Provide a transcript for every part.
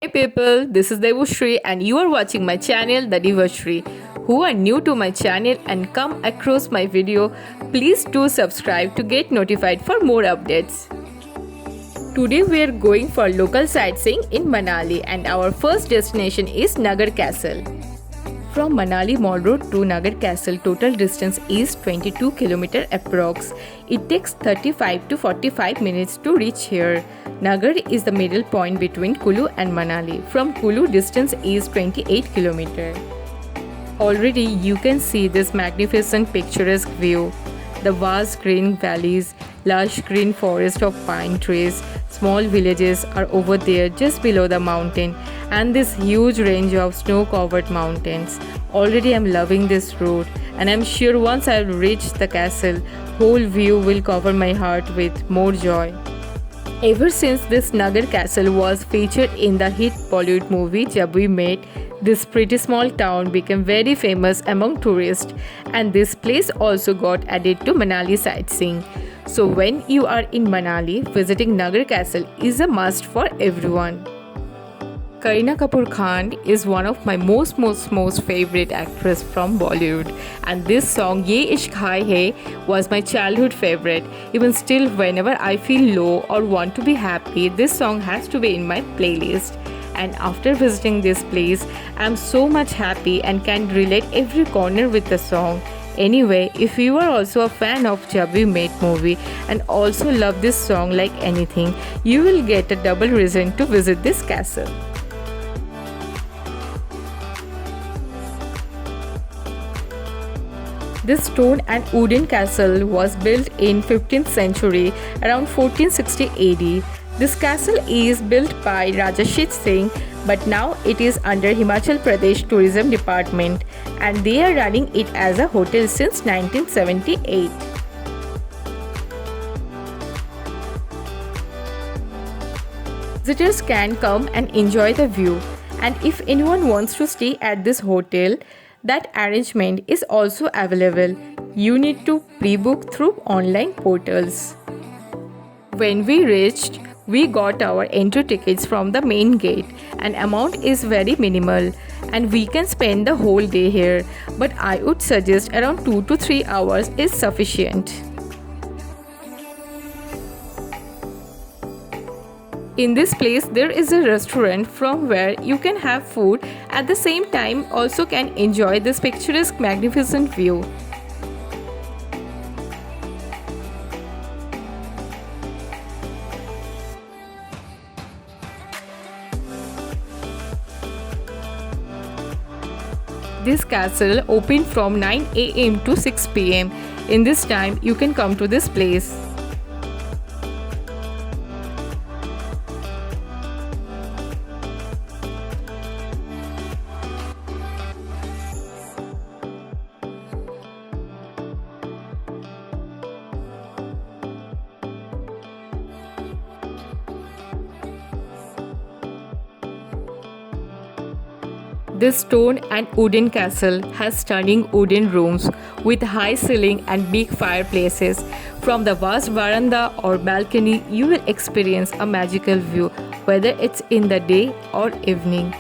Hi people, this is Devushri and you are watching my channel The Devushri. Who are new to my channel and come across my video, please do subscribe to get notified for more updates. Today we are going for local sightseeing in Manali and our first destination is Nagar Castle. From Manali Mall Road to Nagar Castle, total distance is 22 km approx. It takes 35 to 45 minutes to reach here. Nagar is the middle point between Kulu and Manali. From Kulu, distance is 28 km. Already you can see this magnificent picturesque view. The vast green valleys, lush green forest of pine trees, small villages are over there just below the mountain, and this huge range of snow-covered mountains. Already I'm loving this route, and I'm sure once I reach the castle, whole view will cover my heart with more joy. Ever since this Nagar Castle was featured in the hit Bollywood movie Jab We Met, this pretty small town became very famous among tourists, and this place also got added to Manali sightseeing. So when you are in Manali, visiting Nagar Castle is a must for everyone. Kareena Kapoor Khan is one of my most favorite actress from Bollywood, and this song Ye Ishq Hai Hai was my childhood favorite. Even still, whenever I feel low or want to be happy, this song has to be in my playlist. And after visiting this place, I'm so much happy and can relate every corner with the song. Anyway, if you are also a fan of Jab We Met movie and also love this song like anything, you will get a double reason to visit this castle. This stone and wooden castle was built in 15th century around 1460 AD. This castle is built by Rajashit Singh, but now it is under Himachal Pradesh Tourism Department and they are running it as a hotel since 1978. Visitors can come and enjoy the view, and if anyone wants to stay at this hotel, that arrangement is also available. You need to pre-book through online portals. When we reached, we got our entry tickets from the main gate, and amount is very minimal and we can spend the whole day here, but I would suggest around 2 to 3 hours is sufficient. In this place there is a restaurant from where you can have food at the same time also can enjoy this picturesque magnificent view. This castle opened from 9 a.m. to 6 p.m. In this time you can come to this place. This stone and wooden castle has stunning wooden rooms with high ceiling and big fireplaces. From the vast veranda or balcony, you will experience a magical view, whether it's in the day or evening.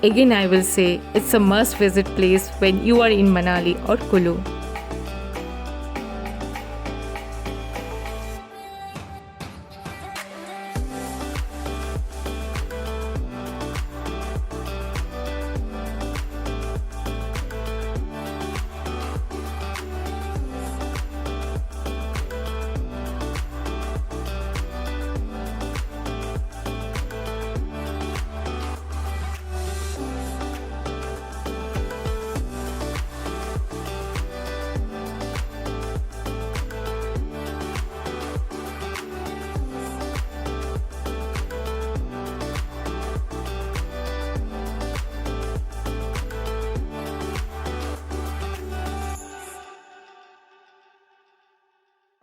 Again, I will say it's a must-visit place when you are in Manali or Kulu.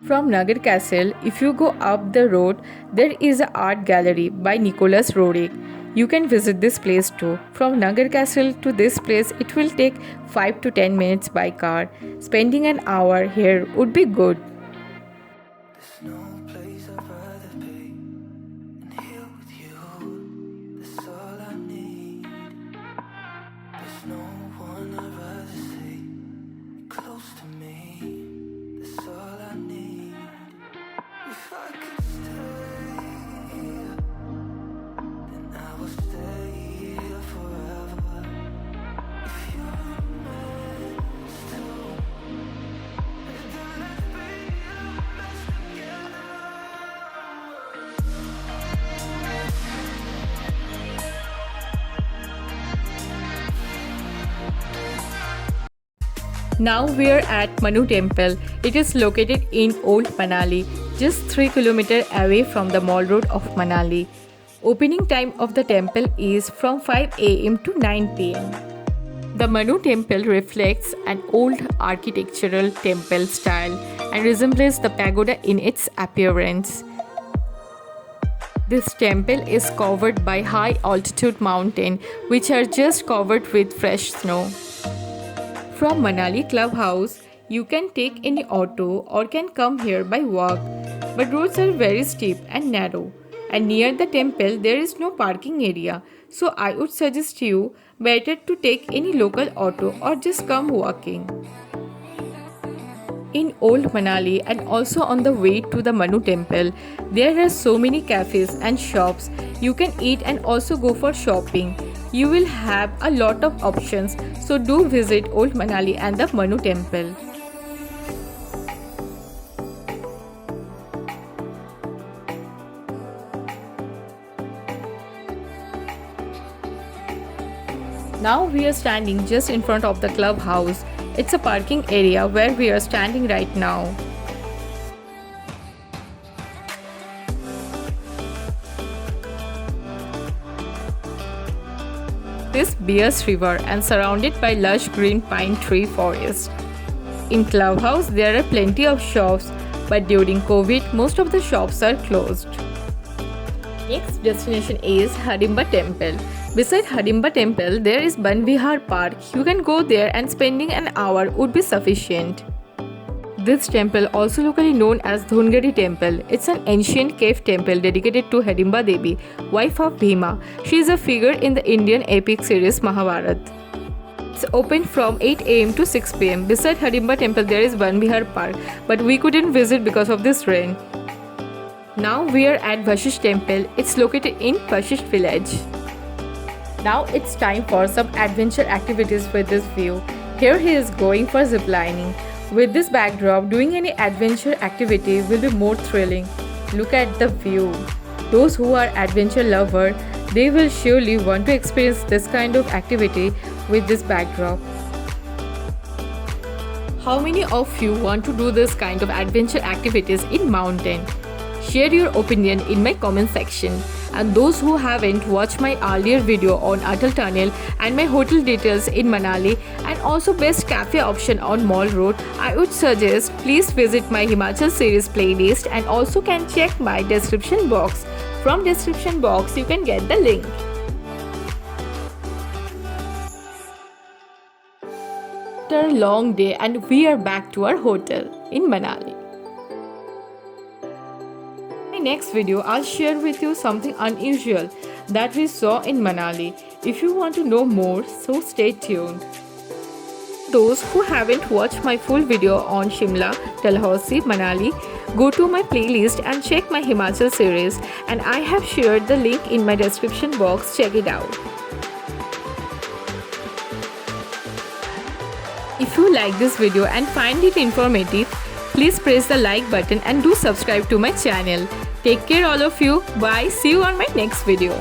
From Nagar Castle, if you go up the road, there is an art gallery by Nicholas Roerich. You can visit this place too. From Nagar Castle to this place, it will take 5 to 10 minutes by car. Spending an hour here would be good. Now we are at Manu Temple. It is located in Old Manali, just 3 kilometers away from the Mall Road of Manali. Opening time of the temple is from 5 am to 9 pm. The Manu Temple reflects an old architectural temple style and resembles the pagoda in its appearance. This temple is covered by high altitude mountain which are just covered with fresh snow. From Manali Clubhouse, you can take any auto or can come here by walk, but roads are very steep and narrow. And near the temple there is no parking area, so I would suggest you better to take any local auto or just come walking. In Old Manali and also on the way to the Manu Temple, there are so many cafes and shops you can eat and also go for shopping. You will have a lot of options, so do visit Old Manali and the Manu Temple. Now we are standing just in front of the clubhouse. It's a parking area where we are standing right now. This Beas River and surrounded by lush green pine tree forest. In clubhouse there are plenty of shops, but during COVID most of the shops are closed. Next destination is Hidimba Temple. Beside Hidimba Temple, there is Ban Vihar Park. You can go there and spending an hour would be sufficient. This temple, also locally known as Dhungari Temple, it's an ancient cave temple dedicated to Hidimba Devi, wife of Bhima. She is a figure in the Indian epic series Mahabharata. It's open from 8 am to 6 pm. Beside Hidimba Temple, there is Ban Vihar Park, but we couldn't visit because of this rain. Now we are at Vashisht Temple. It's located in Vashisht village. Now it's time for some adventure activities with this view. Here he is going for ziplining. With this backdrop, doing any adventure activity will be more thrilling. Look at the view. Those who are adventure lovers, they will surely want to experience this kind of activity with this backdrop. How many of you want to do this kind of adventure activities in mountain? Share your opinion in my comment section. And those who haven't watched my earlier video on Atal Tunnel and my hotel details in Manali and also best cafe option on Mall Road, I would suggest please visit my Himachal series playlist and also can check my description box. From description box you can get the link. After a long day and we are back to our hotel in Manali. Next video I'll share with you something unusual that we saw in Manali. If you want to know more, so stay tuned. Those who haven't watched my full video on Shimla, Dalhousie, Manali, go to my playlist and check my Himachal series, and I have shared the link in my description box. Check it out. If you like this video and find it informative, please press the like button and do subscribe to my channel. Take care all of you. Bye. See you on my next video.